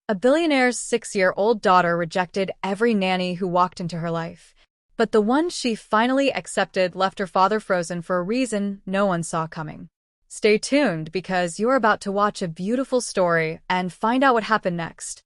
A billionaire's 6-year-old daughter rejected every nanny who walked into her life. But the one she finally accepted left her father frozen for a reason no one saw coming. Stay tuned because you're about to watch a beautiful story and find out what happened next.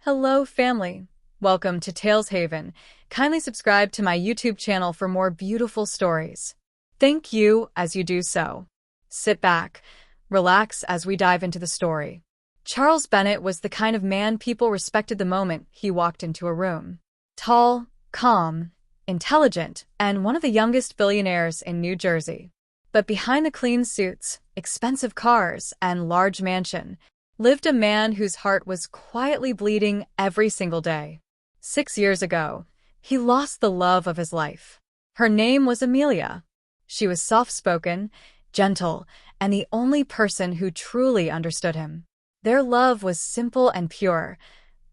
Hello, family. Welcome to Tales Haven. Kindly subscribe to my YouTube channel for more beautiful stories. Thank you as you do so. Sit back, relax as we dive into the story. Charles Bennett was the kind of man people respected the moment he walked into a room. Tall, calm, intelligent, and one of the youngest billionaires in New Jersey. But behind the clean suits, expensive cars, and large mansion, lived a man whose heart was quietly bleeding every single day. 6 years ago, he lost the love of his life. Her name was Amelia. She was soft-spoken, gentle, and the only person who truly understood him. Their love was simple and pure,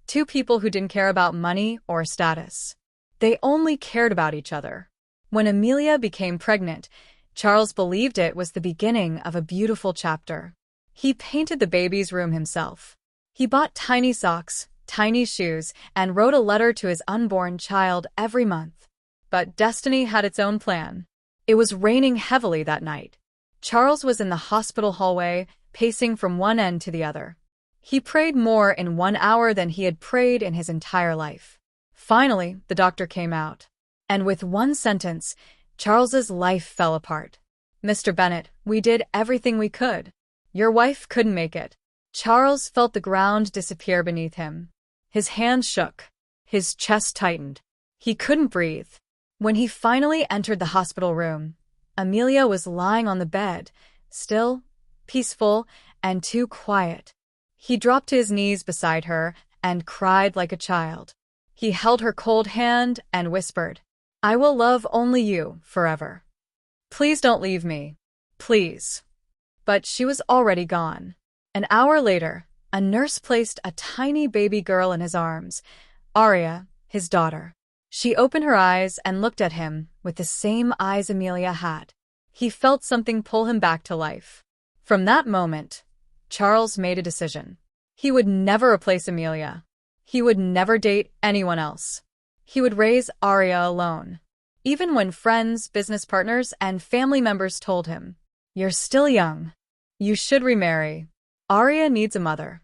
two people who didn't care about money or status. They only cared about each other. When Amelia became pregnant, Charles believed it was the beginning of a beautiful chapter. He painted the baby's room himself. He bought tiny socks, tiny shoes, and wrote a letter to his unborn child every month. But destiny had its own plan. It was raining heavily that night. Charles was in the hospital hallway, pacing from one end to the other. He prayed more in 1 hour than he had prayed in his entire life. Finally, the doctor came out. And with one sentence, Charles's life fell apart. "Mr. Bennett, we did everything we could. Your wife couldn't make it." Charles felt the ground disappear beneath him. His hands shook. His chest tightened. He couldn't breathe. When he finally entered the hospital room, Amelia was lying on the bed, still, peaceful, and too quiet. He dropped to his knees beside her and cried like a child. He held her cold hand and whispered, "I will love only you forever. Please don't leave me. Please." But she was already gone. An hour later, a nurse placed a tiny baby girl in his arms, Aria, his daughter. She opened her eyes and looked at him with the same eyes Amelia had. He felt something pull him back to life. From that moment, Charles made a decision. He would never replace Amelia. He would never date anyone else. He would raise Aria alone. Even when friends, business partners, and family members told him, "You're still young. You should remarry. Aria needs a mother."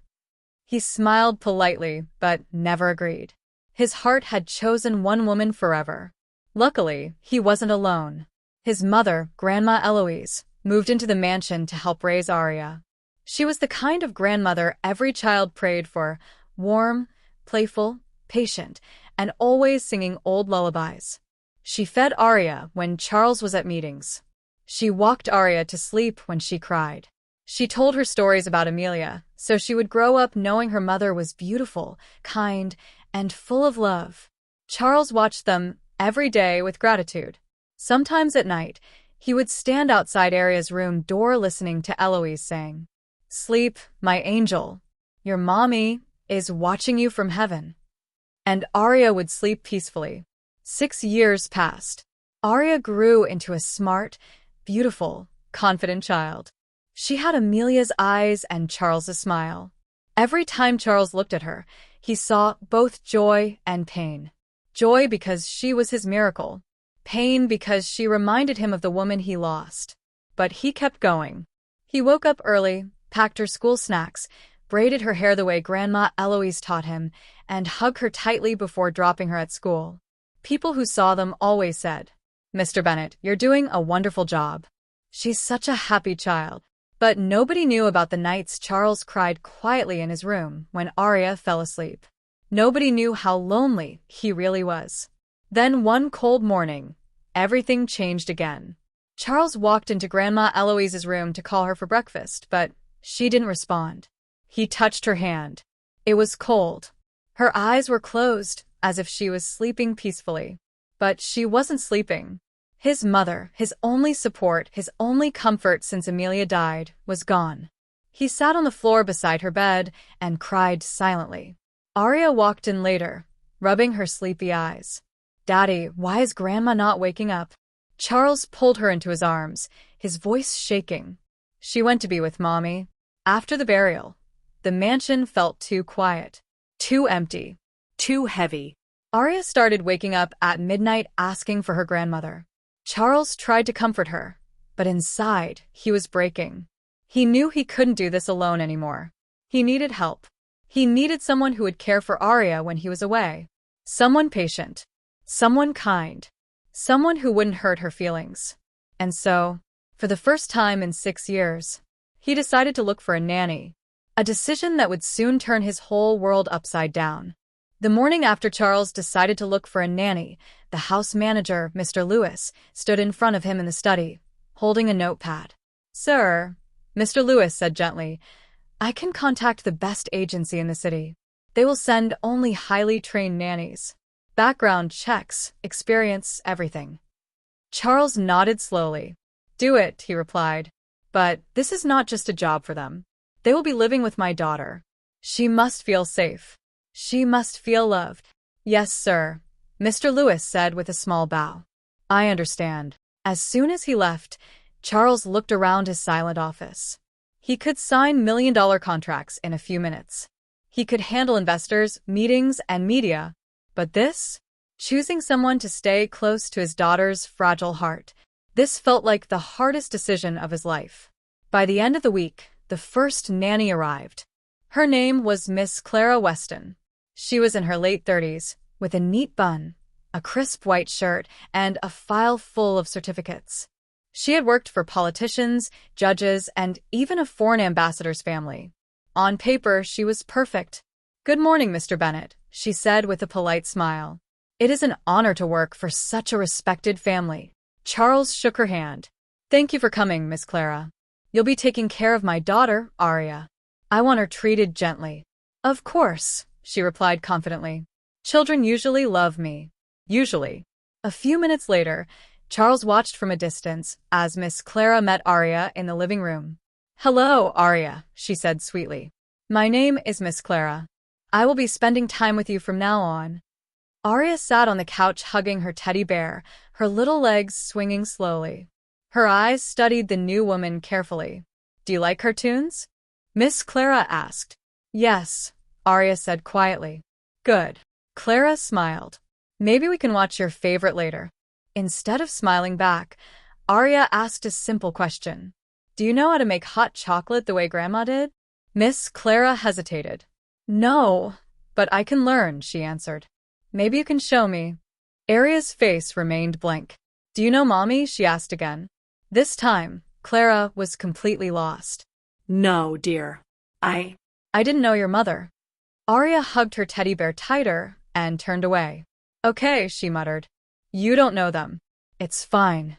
He smiled politely, but never agreed. His heart had chosen one woman forever. Luckily, he wasn't alone. His mother, Grandma Eloise, moved into the mansion to help raise Aria. She was the kind of grandmother every child prayed for, warm, playful, patient, and always singing old lullabies. She fed Aria when Charles was at meetings. She walked Aria to sleep when she cried. She told her stories about Amelia, so she would grow up knowing her mother was beautiful, kind, and full of love. Charles watched them every day with gratitude. Sometimes at night, he would stand outside Aria's room door listening to Eloise saying, "Sleep, my angel. Your mommy is watching you from heaven." And Aria would sleep peacefully. 6 years passed. Aria grew into a smart, beautiful, confident child. She had Amelia's eyes and Charles's smile. Every time Charles looked at her, he saw both joy and pain. Joy because she was his miracle. Pain because she reminded him of the woman he lost. But he kept going. He woke up early, packed her school snacks, braided her hair the way Grandma Eloise taught him, and hugged her tightly before dropping her at school. People who saw them always said, "Mr. Bennett, you're doing a wonderful job. She's such a happy child." But nobody knew about the nights Charles cried quietly in his room when Aria fell asleep. Nobody knew how lonely he really was. Then one cold morning, everything changed again. Charles walked into Grandma Eloise's room to call her for breakfast, but she didn't respond. He touched her hand. It was cold. Her eyes were closed, as if she was sleeping peacefully. But she wasn't sleeping. His mother, his only support, his only comfort since Amelia died, was gone. He sat on the floor beside her bed and cried silently. Aria walked in later, rubbing her sleepy eyes. "Daddy, why is Grandma not waking up?" Charles pulled her into his arms, his voice shaking. "She went to be with Mommy." After the burial, the mansion felt too quiet. Too empty. Too heavy. Arya started waking up at midnight asking for her grandmother. Charles tried to comfort her, but inside, he was breaking. He knew he couldn't do this alone anymore. He needed help. He needed someone who would care for Arya when he was away. Someone patient. Someone kind. Someone who wouldn't hurt her feelings. And so, for the first time in 6 years, he decided to look for a nanny. A decision that would soon turn his whole world upside down. The morning after Charles decided to look for a nanny, the house manager, Mr. Lewis, stood in front of him in the study, holding a notepad. "Sir," Mr. Lewis said gently, "I can contact the best agency in the city. They will send only highly trained nannies. Background checks, experience, everything." Charles nodded slowly. "Do it," he replied. "But this is not just a job for them. They will be living with my daughter. She must feel safe. She must feel loved." "Yes, sir," Mr. Lewis said with a small bow. "I understand." As soon as he left, Charles looked around his silent office. He could sign million-dollar contracts in a few minutes. He could handle investors, meetings, and media. But this? Choosing someone to stay close to his daughter's fragile heart. This felt like the hardest decision of his life. By the end of the week, the first nanny arrived. Her name was Miss Clara Weston. She was in her late 30s, with a neat bun, a crisp white shirt, and a file full of certificates. She had worked for politicians, judges, and even a foreign ambassador's family. On paper, she was perfect. "Good morning, Mr. Bennet," she said with a polite smile. "It is an honor to work for such a respected family." Charles shook her hand. "Thank you for coming, Miss Clara. You'll be taking care of my daughter, Arya. I want her treated gently." "Of course," she replied confidently. "Children usually love me. Usually." A few minutes later, Charles watched from a distance as Miss Clara met Arya in the living room. "Hello, Arya," she said sweetly. "My name is Miss Clara. I will be spending time with you from now on." Arya sat on the couch hugging her teddy bear, her little legs swinging slowly. Her eyes studied the new woman carefully. "Do you like cartoons?" Miss Clara asked. "Yes," Arya said quietly. "Good." Clara smiled. "Maybe we can watch your favorite later." Instead of smiling back, Arya asked a simple question. "Do you know how to make hot chocolate the way Grandma did?" Miss Clara hesitated. "No, but I can learn," she answered. "Maybe you can show me." Arya's face remained blank. "Do you know Mommy?" she asked again. This time, Clara was completely lost. "No, dear. I didn't know your mother." Arya hugged her teddy bear tighter and turned away. "Okay," she muttered. "You don't know them. It's fine."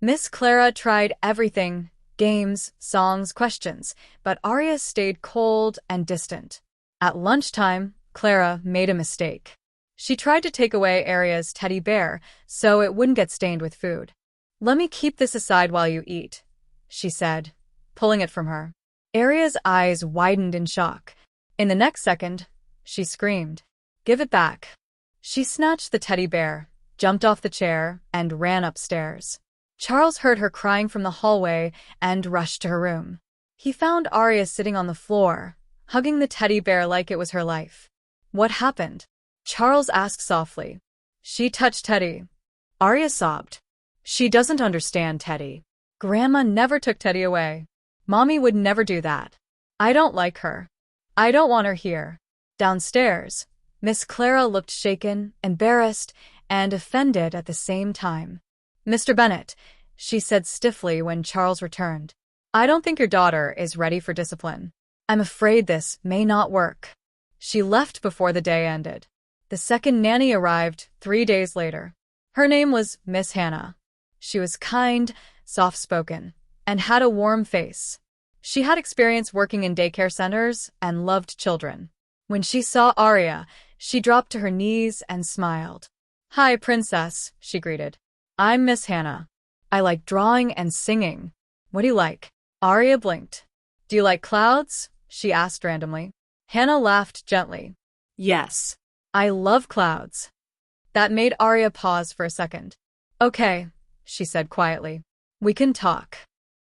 Miss Clara tried everything, games, songs, questions, but Arya stayed cold and distant. At lunchtime, Clara made a mistake. She tried to take away Arya's teddy bear so it wouldn't get stained with food. "Let me keep this aside while you eat," she said, pulling it from her. Arya's eyes widened in shock. In the next second, she screamed, "Give it back." She snatched the teddy bear, jumped off the chair, and ran upstairs. Charles heard her crying from the hallway and rushed to her room. He found Arya sitting on the floor, hugging the teddy bear like it was her life. "What happened?" Charles asked softly. "She touched Teddy." Arya sobbed. "She doesn't understand, Teddy. Grandma never took Teddy away. Mommy would never do that. I don't like her. I don't want her here." Downstairs, Miss Clara looked shaken, embarrassed, and offended at the same time. "Mr. Bennet," she said stiffly when Charles returned, "I don't think your daughter is ready for discipline. I'm afraid this may not work." She left before the day ended. The second nanny arrived 3 days later. Her name was Miss Hannah. She was kind, soft-spoken, and had a warm face. She had experience working in daycare centers and loved children. When she saw Arya, she dropped to her knees and smiled. "Hi, Princess," she greeted. "I'm Miss Hannah. I like drawing and singing. What do you like?" Arya blinked. "Do you like clouds?" she asked randomly. Hannah laughed gently. "Yes, I love clouds." That made Arya pause for a second. "Okay," she said quietly. "We can talk."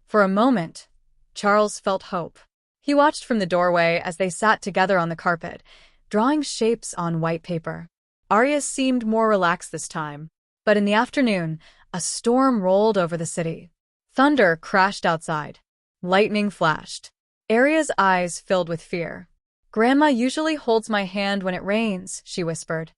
For a moment, Charles felt hope. He watched from the doorway as they sat together on the carpet, drawing shapes on white paper. Arya seemed more relaxed this time. But in the afternoon, a storm rolled over the city. Thunder crashed outside. Lightning flashed. Arya's eyes filled with fear. "Grandma usually holds my hand when it rains," she whispered.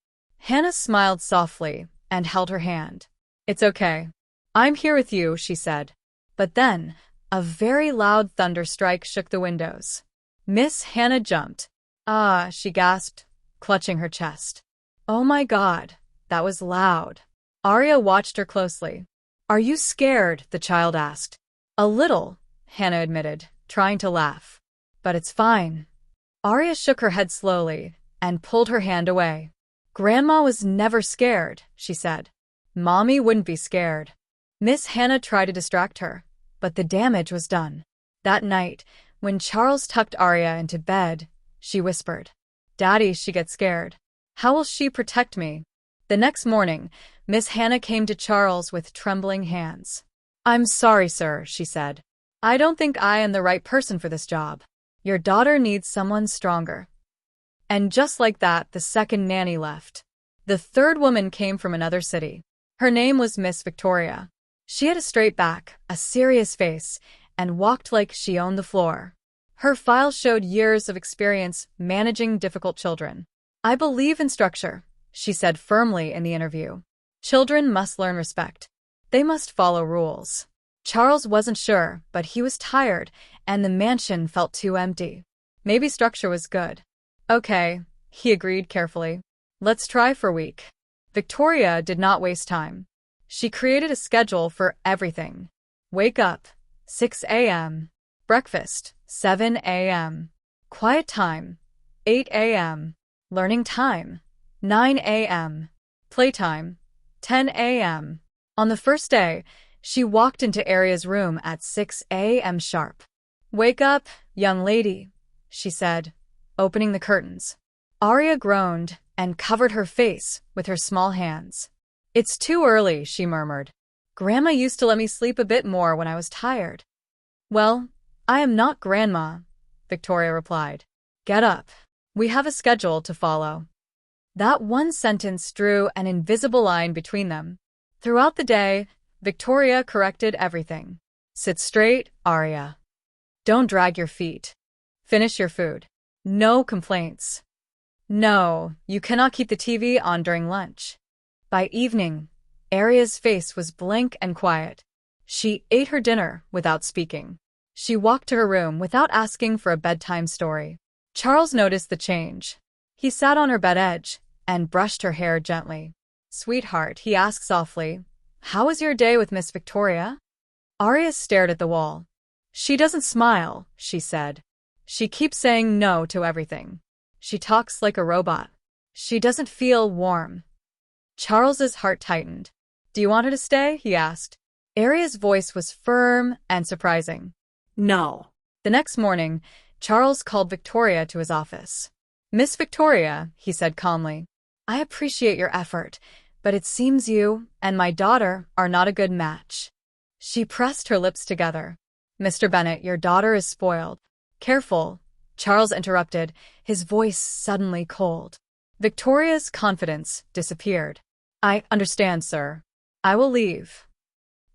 Hannah smiled softly and held her hand. "It's okay. I'm here with you," she said. But then, a very loud thunder strike shook the windows. Miss Hannah jumped. "Ah," she gasped, clutching her chest. "Oh my God, that was loud." Arya watched her closely. "Are you scared?" the child asked. "A little," Hannah admitted, trying to laugh. "But it's fine." Arya shook her head slowly and pulled her hand away. "Grandma was never scared," she said. "Mommy wouldn't be scared." Miss Hannah tried to distract her, but the damage was done. That night, when Charles tucked Arya into bed, she whispered, "Daddy, she gets scared. How will she protect me?" The next morning, Miss Hannah came to Charles with trembling hands. "I'm sorry, sir," she said. "I don't think I am the right person for this job. Your daughter needs someone stronger." And just like that, the second nanny left. The third woman came from another city. Her name was Miss Victoria. She had a straight back, a serious face, and walked like she owned the floor. Her file showed years of experience managing difficult children. "I believe in structure," she said firmly in the interview. "Children must learn respect. They must follow rules." Charles wasn't sure, but he was tired, and the mansion felt too empty. Maybe structure was good. "Okay," he agreed carefully. "Let's try for a week." Victoria did not waste time. She created a schedule for everything. Wake up, 6 a.m. Breakfast, 7 a.m. Quiet time, 8 a.m. Learning time, 9 a.m. Playtime, 10 a.m. On the first day, she walked into Arya's room at 6 a.m. sharp. "Wake up, young lady," she said, opening the curtains. Arya groaned and covered her face with her small hands. "It's too early," she murmured. "Grandma used to let me sleep a bit more when I was tired." "Well, I am not Grandma," Victoria replied. "Get up. We have a schedule to follow." That one sentence drew an invisible line between them. Throughout the day, Victoria corrected everything. "Sit straight, Arya. Don't drag your feet. Finish your food. No complaints. No, you cannot keep the TV on during lunch." By evening, Arya's face was blank and quiet. She ate her dinner without speaking. She walked to her room without asking for a bedtime story. Charles noticed the change. He sat on her bed edge and brushed her hair gently. "Sweetheart," he asked softly, "how was your day with Miss Victoria?" Arya stared at the wall. "She doesn't smile," she said. "She keeps saying no to everything. She talks like a robot. She doesn't feel warm." Charles's heart tightened. "Do you want her to stay?" he asked. Arya's voice was firm and surprising. No. The next morning, Charles called Victoria to his office. "Miss Victoria," he said calmly, "I appreciate your effort, but it seems you and my daughter are not a good match." She pressed her lips together. "Mr. Bennet, your daughter is spoiled." "Careful," Charles interrupted, his voice suddenly cold. Victoria's confidence disappeared. "I understand, sir. I will leave."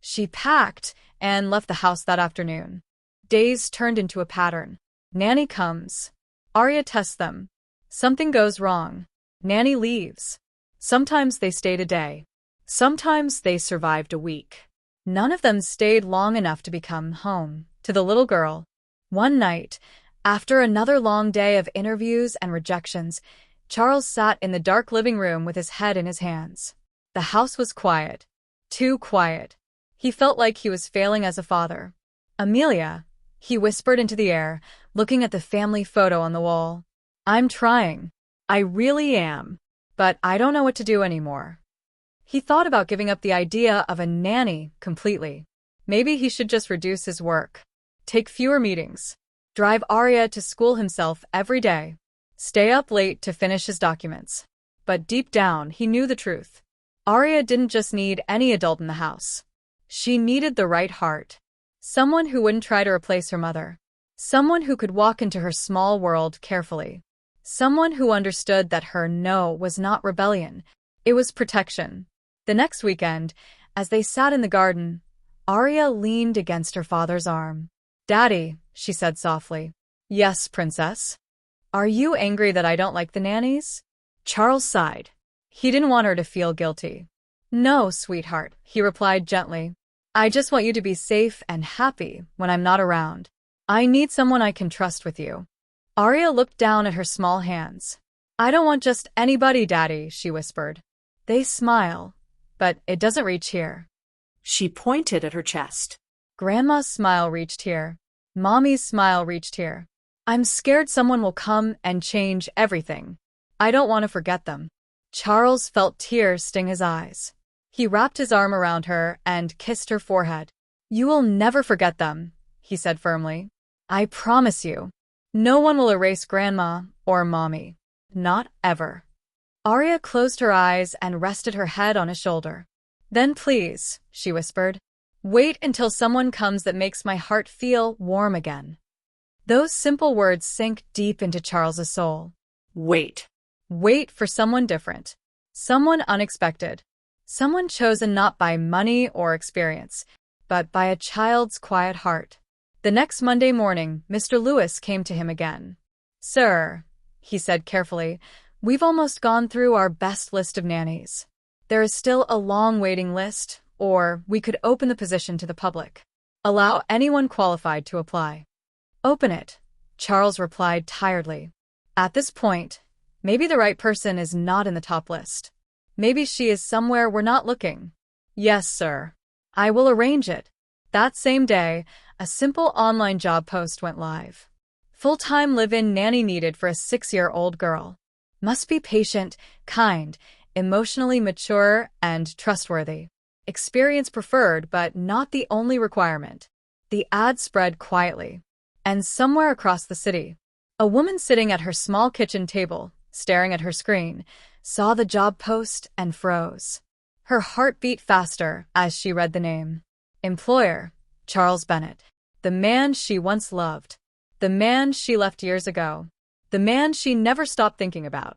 She packed and left the house that afternoon. Days turned into a pattern. Nanny comes. Arya tests them. Something goes wrong. Nanny leaves. Sometimes they stayed a day. Sometimes they survived a week. None of them stayed long enough to become home to the little girl. One night, after another long day of interviews and rejections, Charles sat in the dark living room with his head in his hands. The house was quiet. Too quiet. He felt like he was failing as a father. "Amelia," he whispered into the air, looking at the family photo on the wall. "I'm trying. I really am. But I don't know what to do anymore." He thought about giving up the idea of a nanny completely. Maybe he should just reduce his work. Take fewer meetings. Drive Arya to school himself every day. Stay up late to finish his documents. But deep down, he knew the truth. Arya didn't just need any adult in the house. She needed the right heart. Someone who wouldn't try to replace her mother. Someone who could walk into her small world carefully. Someone who understood that her no was not rebellion. It was protection. The next weekend, as they sat in the garden, Arya leaned against her father's arm. "Daddy," she said softly. "Yes, princess." "Are you angry that I don't like the nannies?" Charles sighed. He didn't want her to feel guilty. "No, sweetheart," he replied gently. "I just want you to be safe and happy when I'm not around. I need someone I can trust with you." Arya looked down at her small hands. "I don't want just anybody, Daddy," she whispered. "They smile, but it doesn't reach here." She pointed at her chest. Grandma's smile reached here. Mommy's smile reached here. I'm scared someone will come and change everything. I don't want to forget them. Charles felt tears sting his eyes. He wrapped his arm around her and kissed her forehead. "You will never forget them," he said firmly. "I promise you. No one will erase Grandma or Mommy. Not ever." Arya closed her eyes and rested her head on his shoulder. "Then please," she whispered, "wait until someone comes that makes my heart feel warm again." Those simple words sank deep into Charles's soul. Wait. Wait for someone different. Someone unexpected. Someone chosen not by money or experience, but by a child's quiet heart. The next Monday morning, Mr. Lewis came to him again. "Sir," he said carefully, "we've almost gone through our best list of nannies. There is still a long waiting list, or we could open the position to the public. Allow anyone qualified to apply." "Open it," Charles replied tiredly. At this point, maybe the right person is not in the top list. Maybe she is somewhere we're not looking. "Yes, sir. I will arrange it." That same day, a simple online job post went live. Full-time live-in nanny needed for a 6-year-old girl. Must be patient, kind, emotionally mature, and trustworthy. Experience preferred, but not the only requirement. The ad spread quietly. And somewhere across the city, a woman sitting at her small kitchen table, staring at her screen, saw the job post and froze. Her heart beat faster as she read the name. Employer, Charles Bennett. The man she once loved. The man she left years ago. The man she never stopped thinking about.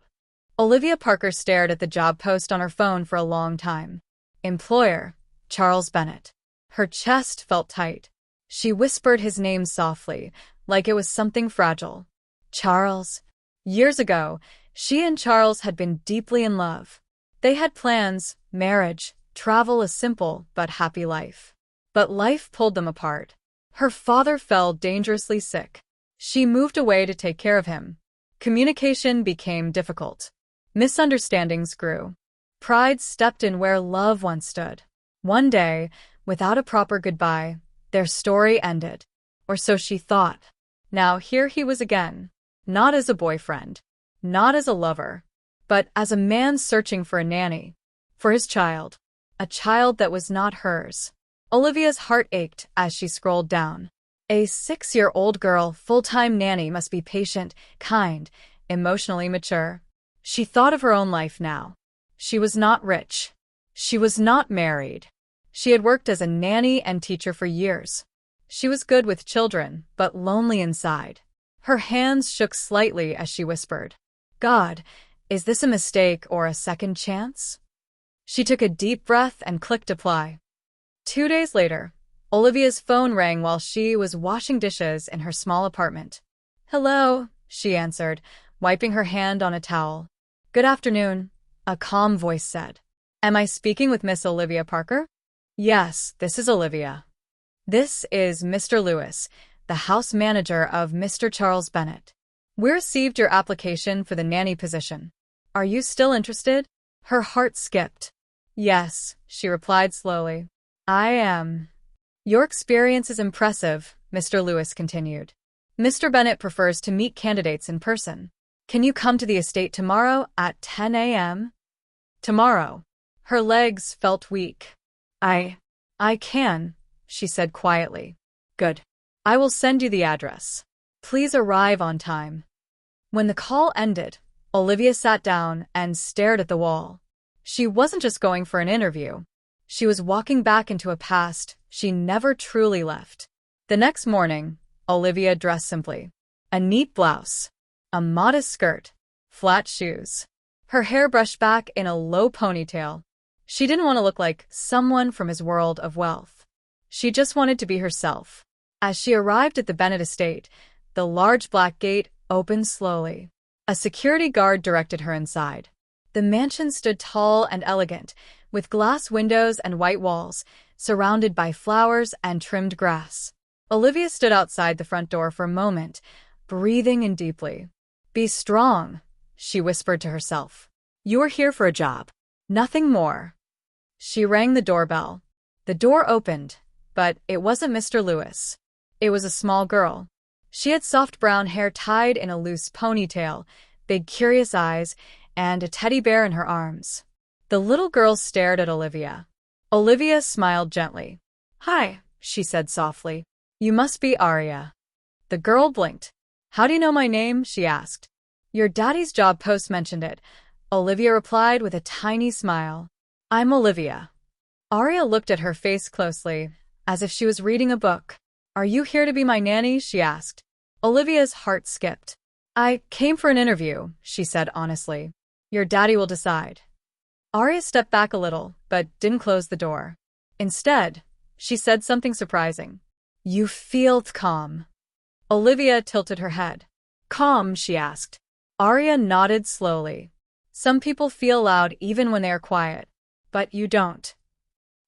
Olivia Parker stared at the job post on her phone for a long time. Employer, Charles Bennett. Her chest felt tight. She whispered his name softly, like it was something fragile. Charles. Years ago, she and Charles had been deeply in love. They had plans, marriage, travel, a simple but happy life. But life pulled them apart. Her father fell dangerously sick. She moved away to take care of him. Communication became difficult. Misunderstandings grew. Pride stepped in where love once stood. One day, without a proper goodbye, their story ended. Or so she thought. Now here he was again. Not as a boyfriend. Not as a lover. But as a man searching for a nanny. For his child. A child that was not hers. Olivia's heart ached as she scrolled down. A 6-year-old girl, full-time nanny, must be patient, kind, emotionally mature. She thought of her own life now. She was not rich. She was not married. She had worked as a nanny and teacher for years. She was good with children, but lonely inside. Her hands shook slightly as she whispered, "God, is this a mistake or a second chance?" She took a deep breath and clicked apply. 2 days later, Olivia's phone rang while she was washing dishes in her small apartment. "Hello," she answered, wiping her hand on a towel. "Good afternoon," a calm voice said. "Am I speaking with Miss Olivia Parker?" "Yes, this is Olivia." "This is Mr. Lewis, the house manager of Mr. Charles Bennett. We received your application for the nanny position. Are you still interested?" Her heart skipped. "Yes," she replied slowly. "I am." "Your experience is impressive," Mr. Lewis continued. "Mr. Bennett prefers to meet candidates in person. Can you come to the estate tomorrow at 10 a.m.? Tomorrow. Her legs felt weak. I can," she said quietly. "Good. I will send you the address. Please arrive on time." When the call ended, Olivia sat down and stared at the wall. She wasn't just going for an interview. She was walking back into a past she never truly left. The next morning, Olivia dressed simply. A neat blouse, a modest skirt, flat shoes. Her hair brushed back in a low ponytail. She didn't want to look like someone from his world of wealth. She just wanted to be herself. As she arrived at the Bennett estate, the large black gate opened slowly. A security guard directed her inside. The mansion stood tall and elegant, with glass windows and white walls, surrounded by flowers and trimmed grass. Olivia stood outside the front door for a moment, breathing in deeply. "Be strong," she whispered to herself. "You are here for a job. Nothing more." She rang the doorbell. The door opened, but it wasn't Mr. Lewis. It was a small girl. She had soft brown hair tied in a loose ponytail, big curious eyes, and a teddy bear in her arms. The little girl stared at Olivia. Olivia smiled gently. "Hi," she said softly. "You must be Aria." The girl blinked. "How do you know my name?" she asked. "Your daddy's job post mentioned it," Olivia replied with a tiny smile. "I'm Olivia." Aria looked at her face closely, as if she was reading a book. "Are you here to be my nanny?" she asked. Olivia's heart skipped. "I came for an interview," she said honestly. "Your daddy will decide." Aria stepped back a little, but didn't close the door. Instead, she said something surprising. "You feel calm." Olivia tilted her head. "Calm?" she asked. Aria nodded slowly. "Some people feel loud even when they are quiet, but you don't."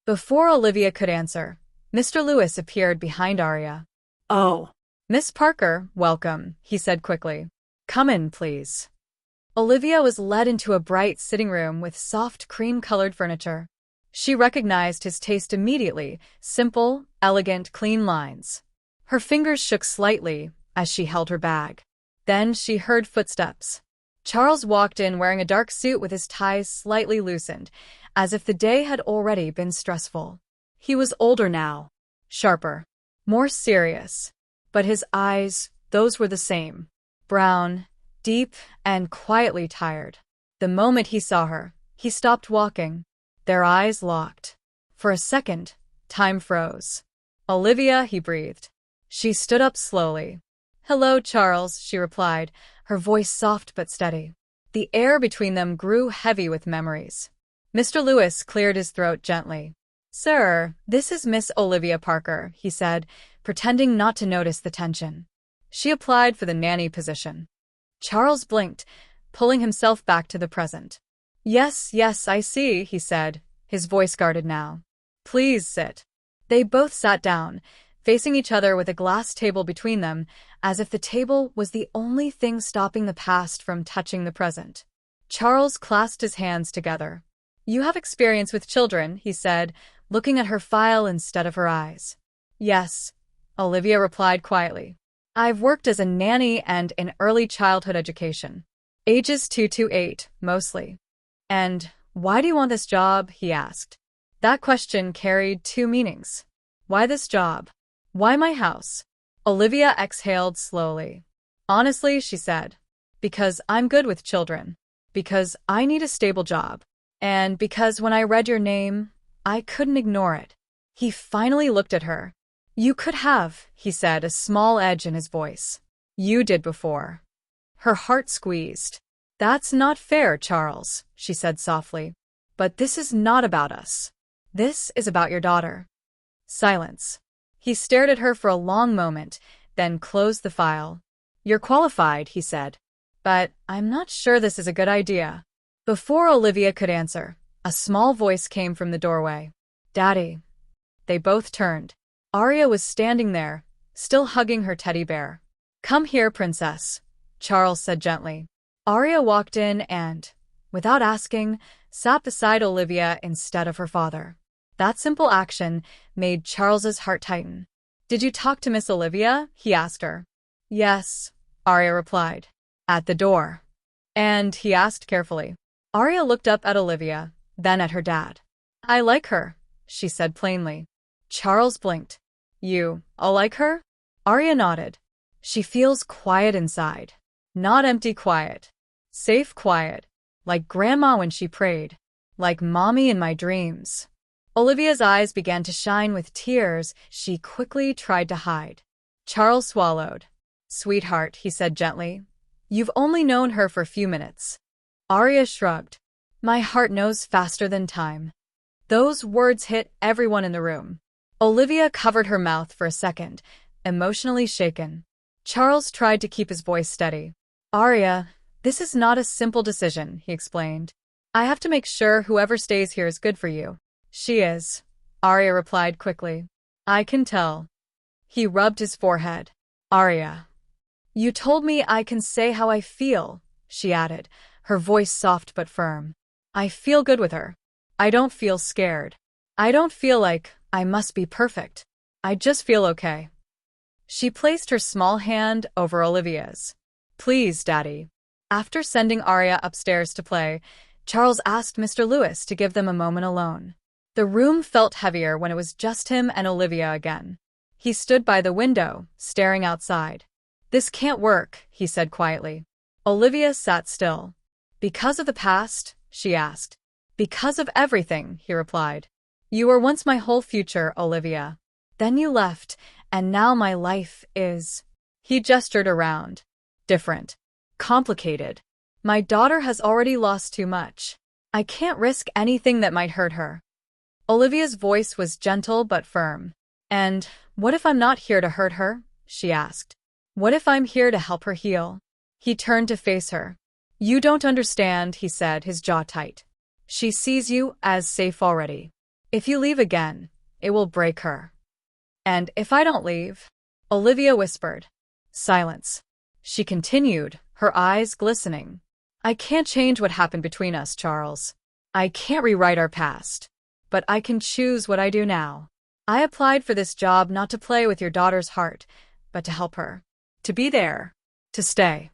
Before Olivia could answer, Mr. Lewis appeared behind Aria. Oh. "Miss Parker, welcome," he said quickly. "Come in, please." Olivia was led into a bright sitting room with soft cream-colored furniture. She recognized his taste immediately, simple, elegant, clean lines. Her fingers shook slightly as she held her bag. Then she heard footsteps. Charles walked in wearing a dark suit with his ties slightly loosened, as if the day had already been stressful. He was older now, sharper, more serious. But his eyes, those were the same. Brown, deep, and quietly tired. The moment he saw her, he stopped walking. Their eyes locked. For a second, time froze. "Olivia," he breathed. She stood up slowly. "Hello, Charles," she replied, her voice soft but steady. The air between them grew heavy with memories. Mr. Lewis cleared his throat gently. "Sir, this is Miss Olivia Parker," he said, pretending not to notice the tension. She applied for the nanny position. Charles blinked, pulling himself back to the present. Yes, I see," he said, his voice guarded now. "Please sit." They both sat down, facing each other with a glass table between them, as if the table was the only thing stopping the past from touching the present. Charles clasped his hands together. "You have experience with children," he said, looking at her file instead of her eyes. "Yes," Olivia replied quietly. "I've worked as a nanny and in early childhood education. Ages 2 to 8, mostly." "And why do you want this job?" he asked. That question carried two meanings. Why this job? Why my house? Olivia exhaled slowly. "Honestly," she said, "because I'm good with children. Because I need a stable job. And because when I read your name, I couldn't ignore it." He finally looked at her. "You could have," he said, a small edge in his voice. "You did before." Her heart squeezed. "That's not fair, Charles," she said softly. "But this is not about us. This is about your daughter." Silence. He stared at her for a long moment, then closed the file. "You're qualified," he said. "But I'm not sure this is a good idea." Before Olivia could answer, a small voice came from the doorway. "Daddy." They both turned. Aria was standing there, still hugging her teddy bear. "Come here, princess," Charles said gently. Aria walked in and, without asking, sat beside Olivia instead of her father. That simple action made Charles's heart tighten. "Did you talk to Miss Olivia?" he asked her. "Yes," Aria replied. "At the door." "And?" he asked carefully. Aria looked up at Olivia, then at her dad. "I like her," she said plainly. Charles blinked. "You all like her?" Aria nodded. "She feels quiet inside. Not empty quiet. Safe quiet. Like Grandma when she prayed. Like Mommy in my dreams." Olivia's eyes began to shine with tears she quickly tried to hide. Charles swallowed. "Sweetheart," he said gently, You've only known her for a few minutes. Arya shrugged. My heart knows faster than time. Those words hit everyone in the room. Olivia covered her mouth for a second, emotionally shaken. Charles tried to keep his voice steady. Arya, this is not a simple decision, he explained. I have to make sure whoever stays here is good for you. She is, Arya replied quickly. I can tell. He rubbed his forehead. Arya. You told me I can say how I feel, she added, her voice soft but firm. I feel good with her. I don't feel scared. I don't feel like I must be perfect. I just feel okay. She placed her small hand over Olivia's. Please, Daddy. After sending Arya upstairs to play, Charles asked Mr. Lewis to give them a moment alone. The room felt heavier when it was just him and Olivia again. He stood by the window, staring outside. This can't work, he said quietly. Olivia sat still. Because of the past? She asked. Because of everything, he replied. You were once my whole future, Olivia. Then you left, and now my life is… He gestured around. Different. Complicated. My daughter has already lost too much. I can't risk anything that might hurt her. Olivia's voice was gentle but firm. And what if I'm not here to hurt her? She asked. What if I'm here to help her heal? He turned to face her. You don't understand, he said, his jaw tight. She sees you as safe already. If you leave again, it will break her. And if I don't leave? Olivia whispered. Silence. She continued, her eyes glistening. I can't change what happened between us, Charles. I can't rewrite our past. But I can choose what I do now. I applied for this job not to play with your daughter's heart, but to help her. To be there. To stay.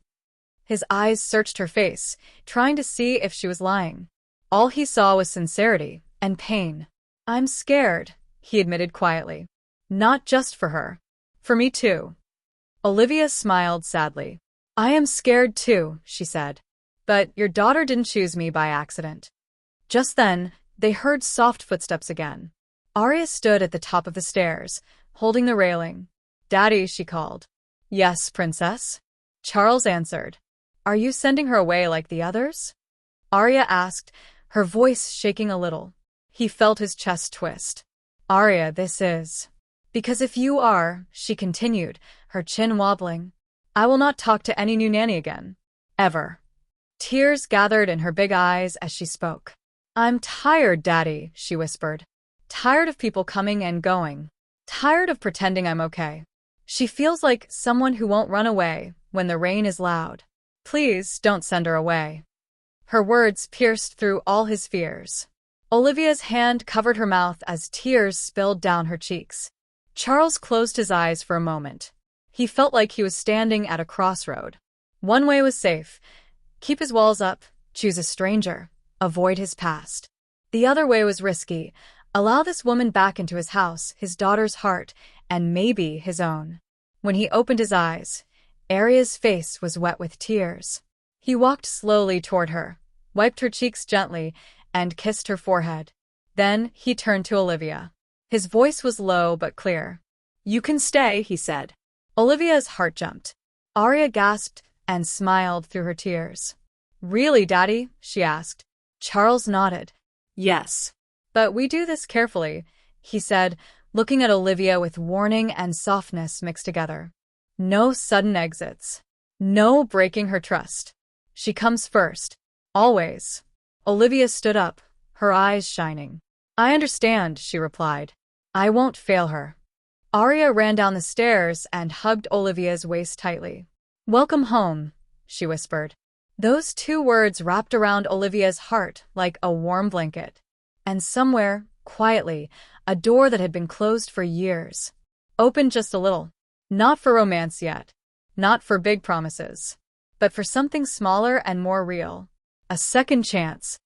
His eyes searched her face, trying to see if she was lying. All he saw was sincerity and pain. I'm scared, he admitted quietly. Not just for her. For me too. Olivia smiled sadly. I am scared too, she said. But your daughter didn't choose me by accident. Just then, they heard soft footsteps again. Arya stood at the top of the stairs, holding the railing. Daddy, she called. Yes, princess. Charles answered. Are you sending her away like the others? Arya asked, her voice shaking a little. He felt his chest twist. Arya, this is… Because if you are, she continued, her chin wobbling, I will not talk to any new nanny again. Ever. Tears gathered in her big eyes as she spoke. I'm tired, Daddy, she whispered. Tired of people coming and going. Tired of pretending I'm okay. She feels like someone who won't run away when the rain is loud. Please don't send her away. Her words pierced through all his fears. Olivia's hand covered her mouth as tears spilled down her cheeks. Charles closed his eyes for a moment. He felt like he was standing at a crossroad. One way was safe. Keep his walls up, choose a stranger, avoid his past. The other way was risky. Allow this woman back into his house, his daughter's heart, and maybe his own. When he opened his eyes, Arya's face was wet with tears. He walked slowly toward her, wiped her cheeks gently, and kissed her forehead. Then he turned to Olivia. His voice was low but clear. You can stay, he said. Olivia's heart jumped. Arya gasped and smiled through her tears. Really, Daddy? She asked. Charles nodded. Yes. But we do this carefully, he said, looking at Olivia with warning and softness mixed together. No sudden exits. No breaking her trust. She comes first. Always. Olivia stood up, her eyes shining. I understand, she replied. I won't fail her. Arya ran down the stairs and hugged Olivia's waist tightly. Welcome home, she whispered. Those two words wrapped around Olivia's heart like a warm blanket. And somewhere, quietly, a door that had been closed for years opened just a little. Not for romance yet. Not for big promises. But for something smaller and more real. A second chance.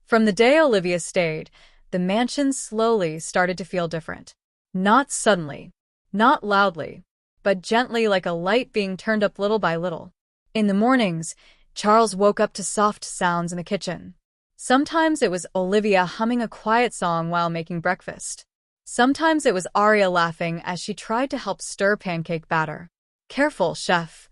From the day Olivia stayed, the mansion slowly started to feel different. Not suddenly. Not loudly. But gently, like a light being turned up little by little. In the mornings, Charles woke up to soft sounds in the kitchen. Sometimes it was Olivia humming a quiet song while making breakfast. Sometimes it was Arya laughing as she tried to help stir pancake batter. Careful, chef,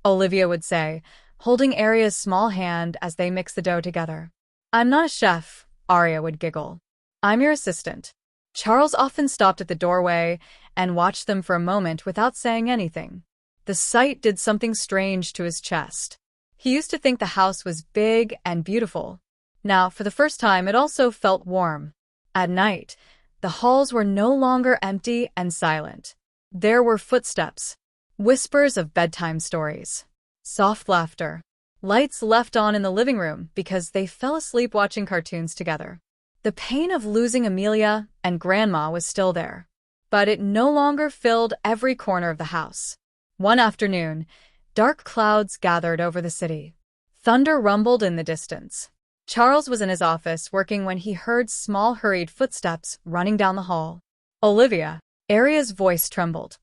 Olivia would say, holding Arya's small hand as they mixed the dough together. "I'm not a chef," Arya would giggle. "I'm your assistant." Charles often stopped at the doorway and watched them for a moment without saying anything. The sight did something strange to his chest. He used to think the house was big and beautiful. Now, for the first time, it also felt warm. At night, the halls were no longer empty and silent. There were footsteps, whispers of bedtime stories, soft laughter, lights left on in the living room because they fell asleep watching cartoons together. The pain of losing Amelia and Grandma was still there, but it no longer filled every corner of the house. One afternoon, dark clouds gathered over the city. Thunder rumbled in the distance. Charles was in his office working when he heard small, hurried footsteps running down the hall. "Olivia!" Arya's voice trembled.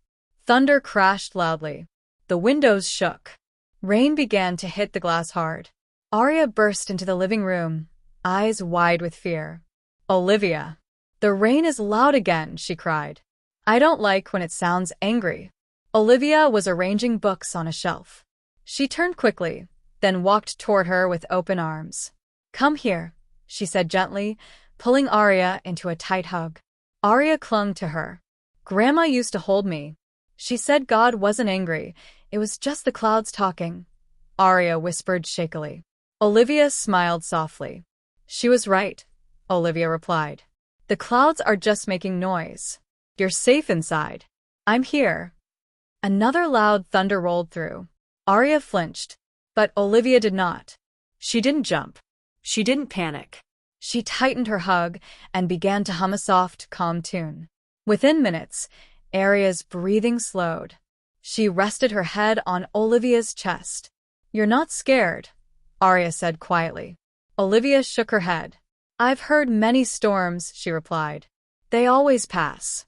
Thunder crashed loudly. The windows shook. Rain began to hit the glass hard. Arya burst into the living room, eyes wide with fear. "Olivia!" "The rain is loud again," she cried. "I don't like when it sounds angry." Olivia was arranging books on a shelf. She turned quickly, then walked toward her with open arms. "Come here," she said gently, pulling Arya into a tight hug. Arya clung to her. "Grandma used to hold me. She said God wasn't angry. It was just the clouds talking," Arya whispered shakily. Olivia smiled softly. "She was right," Olivia replied. "The clouds are just making noise. You're safe inside. I'm here." Another loud thunder rolled through. Arya flinched, but Olivia did not. She didn't jump. She didn't panic. She tightened her hug and began to hum a soft, calm tune. Within minutes, Arya's breathing slowed. She rested her head on Olivia's chest. "You're not scared," Arya said quietly. Olivia shook her head. "I've heard many storms," she replied. "They always pass."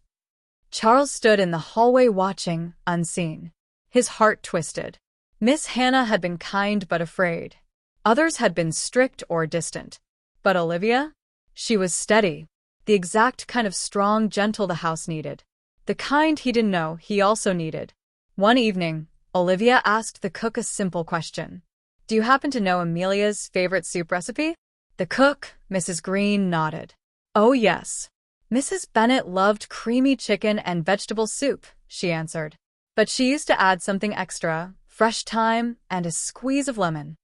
Charles stood in the hallway watching, unseen. His heart twisted. Miss Hannah had been kind but afraid. Others had been strict or distant. But Olivia? She was steady. The exact kind of strong, gentle the house needed. The kind he didn't know he also needed. One evening, Olivia asked the cook a simple question. "Do you happen to know Amelia's favorite soup recipe?" The cook, Mrs. Green, nodded. "Oh yes. Mrs. Bennet loved creamy chicken and vegetable soup," she answered. "But she used to add something extra, fresh thyme and a squeeze of lemon."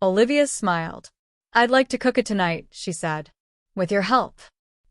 Olivia smiled. "I'd like to cook it tonight," she said. "With your help."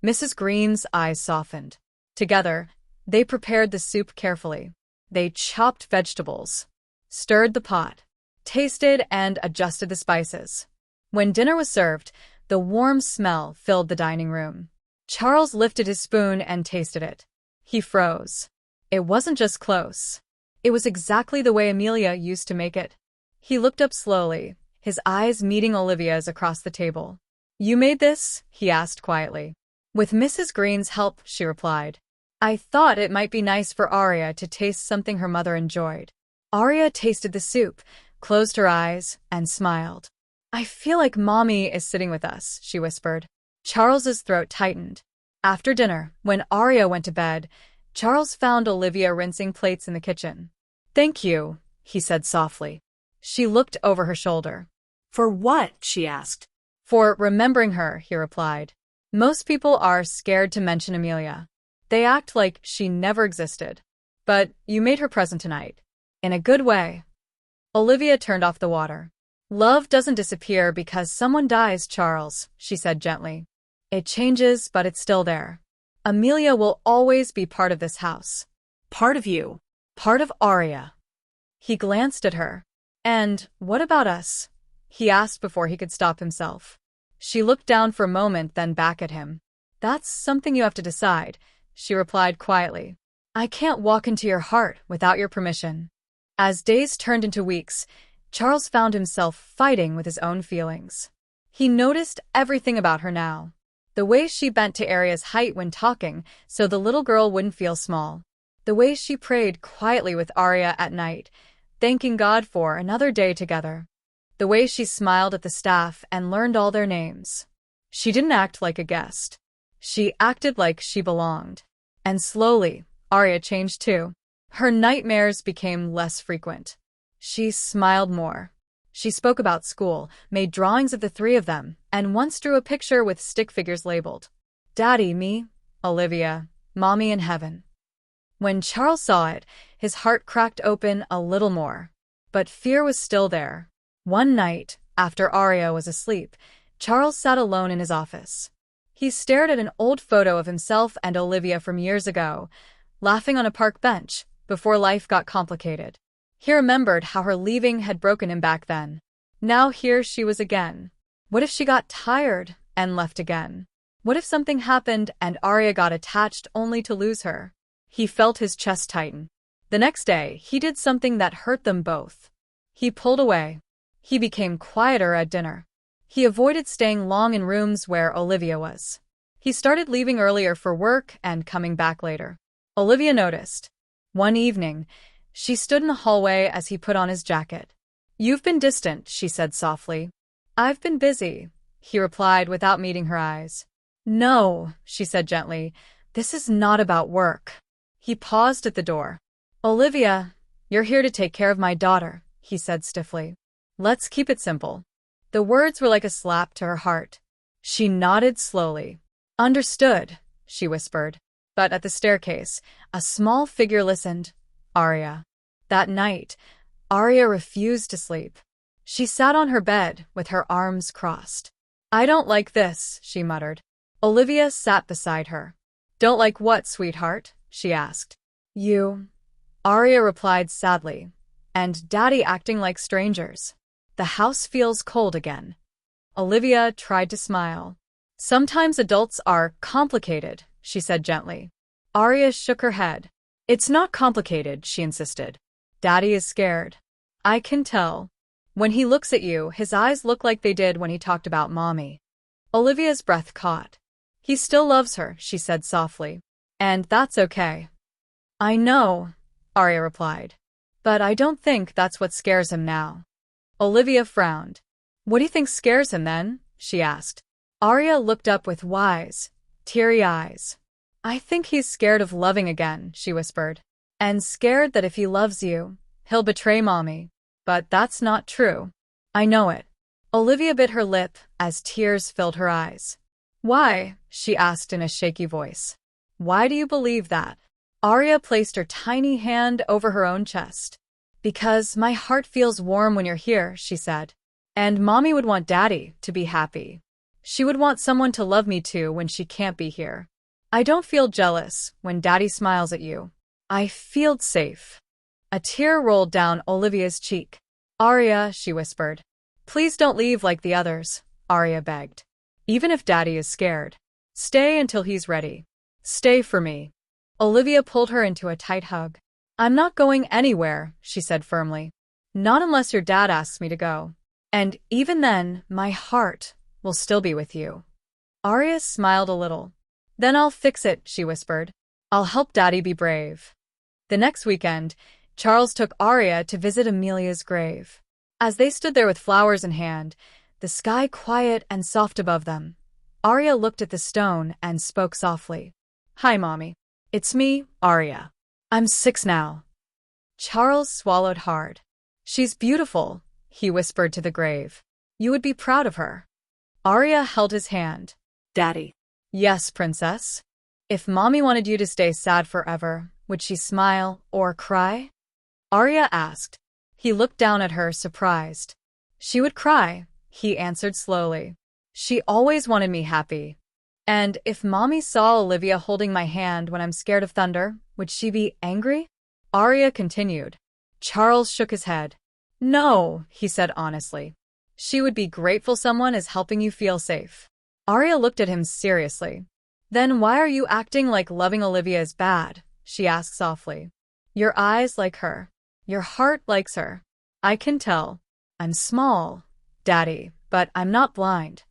Mrs. Green's eyes softened. Together, they prepared the soup carefully. They chopped vegetables, stirred the pot, tasted and adjusted the spices. When dinner was served, the warm smell filled the dining room. Charles lifted his spoon and tasted it. He froze. It wasn't just close. It was exactly the way Amelia used to make it. He looked up slowly, his eyes meeting Olivia's across the table. "You made this?" he asked quietly. "With Mrs. Green's help," she replied. "I thought it might be nice for Arya to taste something her mother enjoyed." Arya tasted the soup, closed her eyes, and smiled. "I feel like Mommy is sitting with us," she whispered. Charles's throat tightened. After dinner, when Arya went to bed, Charles found Olivia rinsing plates in the kitchen. "Thank you," he said softly. She looked over her shoulder. "For what?" she asked. "For remembering her," he replied. "Most people are scared to mention Amelia. They act like she never existed. But you made her present tonight. In a good way." Olivia turned off the water. "Love doesn't disappear because someone dies, Charles," she said gently. "It changes, but it's still there. Amelia will always be part of this house." "Part of you." "Part of Arya." He glanced at her. "And what about us?" he asked before he could stop himself. She looked down for a moment, then back at him. "That's something you have to decide," she replied quietly. "I can't walk into your heart without your permission." As days turned into weeks, Charles found himself fighting with his own feelings. He noticed everything about her now. The way she bent to Arya's height when talking so the little girl wouldn't feel small. The way she prayed quietly with Arya at night, thanking God for another day together. The way she smiled at the staff and learned all their names. She didn't act like a guest. She acted like she belonged. And slowly, Arya changed too. Her nightmares became less frequent. She smiled more. She spoke about school, made drawings of the three of them, and once drew a picture with stick figures labeled, Daddy, me, Olivia, Mommy in heaven. When Charles saw it, his heart cracked open a little more. But fear was still there. One night, after Arya was asleep, Charles sat alone in his office. He stared at an old photo of himself and Olivia from years ago, laughing on a park bench, before life got complicated. He remembered how her leaving had broken him back then. Now here she was again. What if she got tired and left again? What if something happened and Arya got attached only to lose her? He felt his chest tighten. The next day, he did something that hurt them both. He pulled away. He became quieter at dinner. He avoided staying long in rooms where Olivia was. He started leaving earlier for work and coming back later. Olivia noticed. One evening, she stood in the hallway as he put on his jacket. You've been distant, she said softly. I've been busy, he replied without meeting her eyes. No, she said gently, this is not about work. He paused at the door. Olivia, you're here to take care of my daughter, he said stiffly. Let's keep it simple. The words were like a slap to her heart. She nodded slowly. Understood, she whispered. But at the staircase, a small figure listened. Arya. That night, Arya refused to sleep. She sat on her bed with her arms crossed. I don't like this, she muttered. Olivia sat beside her. Don't like what, sweetheart? She asked. You. Arya replied sadly. And Daddy acting like strangers. The house feels cold again. Olivia tried to smile. Sometimes adults are complicated, she said gently. Arya shook her head. It's not complicated, she insisted. Daddy is scared. I can tell. When he looks at you, his eyes look like they did when he talked about Mommy. Olivia's breath caught. He still loves her, she said softly. And that's okay. I know, Arya replied. But I don't think that's what scares him now. Olivia frowned. What do you think scares him then? She asked. Arya looked up with wise, teary eyes. I think he's scared of loving again, she whispered. And scared that if he loves you, he'll betray Mommy. But that's not true. I know it. Olivia bit her lip as tears filled her eyes. Why? She asked in a shaky voice. Why do you believe that? Arya placed her tiny hand over her own chest. Because my heart feels warm when you're here, she said. And Mommy would want Daddy to be happy. She would want someone to love me too when she can't be here. I don't feel jealous when Daddy smiles at you. I feel safe. A tear rolled down Olivia's cheek. Arya, she whispered. Please don't leave like the others, Arya begged. Even if Daddy is scared. Stay until he's ready. Stay for me. Olivia pulled her into a tight hug. I'm not going anywhere, she said firmly. Not unless your dad asks me to go. And even then, my heart will still be with you. Arya smiled a little. Then I'll fix it, she whispered. I'll help Daddy be brave. The next weekend, Charles took Arya to visit Amelia's grave. As they stood there with flowers in hand, the sky quiet and soft above them, Arya looked at the stone and spoke softly. Hi, Mommy. It's me, Arya. I'm 6 now. Charles swallowed hard. She's beautiful, he whispered to the grave. You would be proud of her. Arya held his hand. Daddy. Yes, Princess. If Mommy wanted you to stay sad forever, would she smile or cry? Arya asked. He looked down at her, surprised. She would cry, he answered slowly. She always wanted me happy. And if Mommy saw Olivia holding my hand when I'm scared of thunder, would she be angry? Arya continued. Charles shook his head. No, he said honestly. She would be grateful someone is helping you feel safe. Arya looked at him seriously. Then why are you acting like loving Olivia is bad? She asked softly. Your eyes like her. Your heart likes her. I can tell. I'm small, Daddy, but I'm not blind.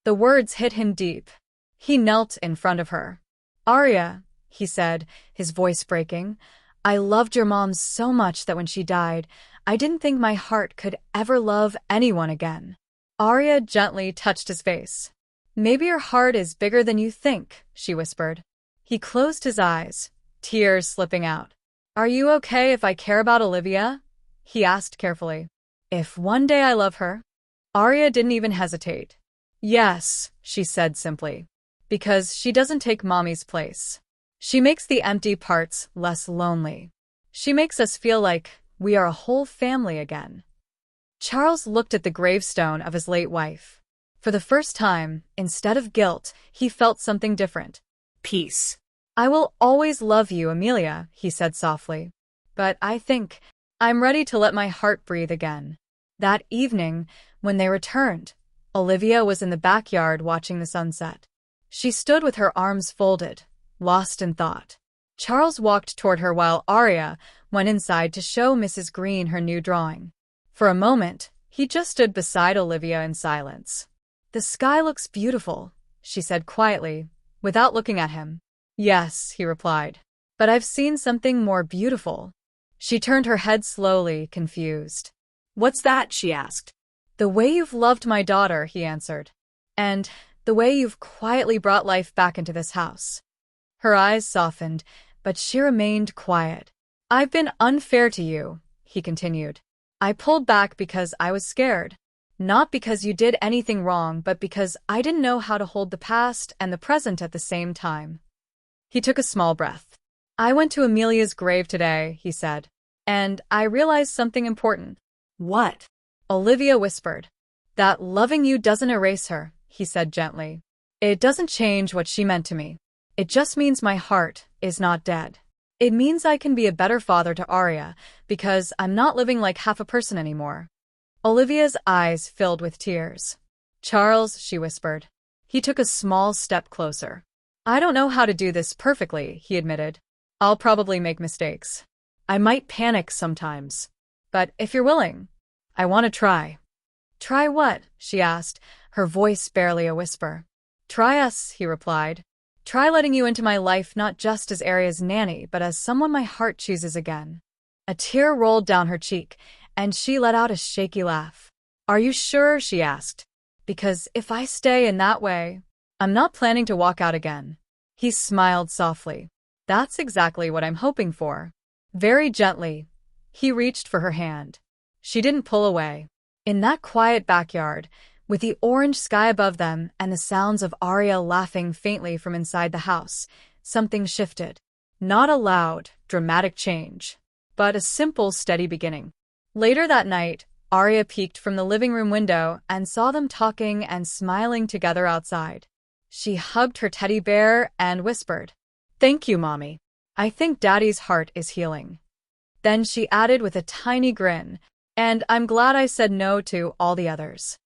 The words hit him deep. He knelt in front of her. Arya, he said, his voice breaking, I loved your mom so much that when she died, I didn't think my heart could ever love anyone again. Arya gently touched his face. Maybe your heart is bigger than you think, she whispered. He closed his eyes, tears slipping out. Are you okay if I care about Olivia? He asked carefully. If one day I love her? Arya didn't even hesitate. Yes, she said simply. Because she doesn't take mommy's place. She makes the empty parts less lonely. She makes us feel like we are a whole family again. Charles looked at the gravestone of his late wife. For the first time, instead of guilt, he felt something different. Peace. I will always love you, Amelia, he said softly. But I think I'm ready to let my heart breathe again. That evening, when they returned, Olivia was in the backyard watching the sunset. She stood with her arms folded, lost in thought. Charles walked toward her while Arya went inside to show Mrs. Green her new drawing. For a moment, he just stood beside Olivia in silence. The sky looks beautiful, she said quietly, without looking at him. Yes, he replied. But I've seen something more beautiful. She turned her head slowly, confused. What's that? She asked. The way you've loved my daughter, he answered. And the way you've quietly brought life back into this house. Her eyes softened, but she remained quiet. I've been unfair to you, he continued. I pulled back because I was scared. Not because you did anything wrong, but because I didn't know how to hold the past and the present at the same time. He took a small breath. I went to Amelia's grave today, he said, and I realized something important. What? Olivia whispered. That loving you doesn't erase her, he said gently. It doesn't change what she meant to me. It just means my heart is not dead. It means I can be a better father to Arya, because I'm not living like half a person anymore. Olivia's eyes filled with tears. Charles, she whispered. He took a small step closer. I don't know how to do this perfectly, he admitted. I'll probably make mistakes. I might panic sometimes. But if you're willing, I want to try. Try what? She asked, her voice barely a whisper. Try us, he replied. Try letting you into my life not just as Arya's nanny, but as someone my heart chooses again. A tear rolled down her cheek, and she let out a shaky laugh. Are you sure? She asked. Because if I stay in that way, I'm not planning to walk out again. He smiled softly. That's exactly what I'm hoping for. Very gently, he reached for her hand. She didn't pull away. In that quiet backyard, with the orange sky above them and the sounds of Arya laughing faintly from inside the house, something shifted. Not a loud, dramatic change, but a simple, steady beginning. Later that night, Arya peeked from the living room window and saw them talking and smiling together outside. She hugged her teddy bear and whispered, Thank you, Mommy. I think Daddy's heart is healing. Then she added with a tiny grin, and I'm glad I said no to all the others.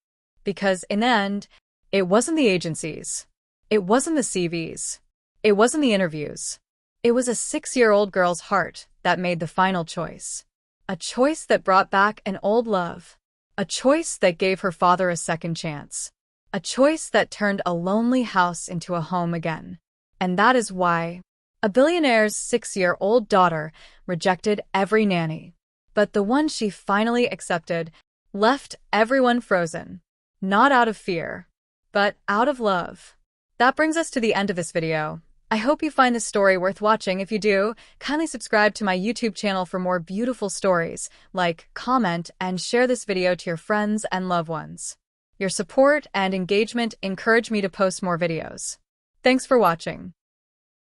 Because in the end, it wasn't the agencies. It wasn't the CVs. It wasn't the interviews. It was a 6-year-old girl's heart that made the final choice. A choice that brought back an old love. A choice that gave her father a second chance. A choice that turned a lonely house into a home again. And that is why a billionaire's 6-year-old daughter rejected every nanny. But the one she finally accepted left everyone frozen. Not out of fear, but out of love. That brings us to the end of this video. I hope you find this story worth watching. If you do, kindly subscribe to my YouTube channel for more beautiful stories. Like, comment, and share this video to your friends and loved ones. Your support and engagement encourage me to post more videos. Thanks for watching.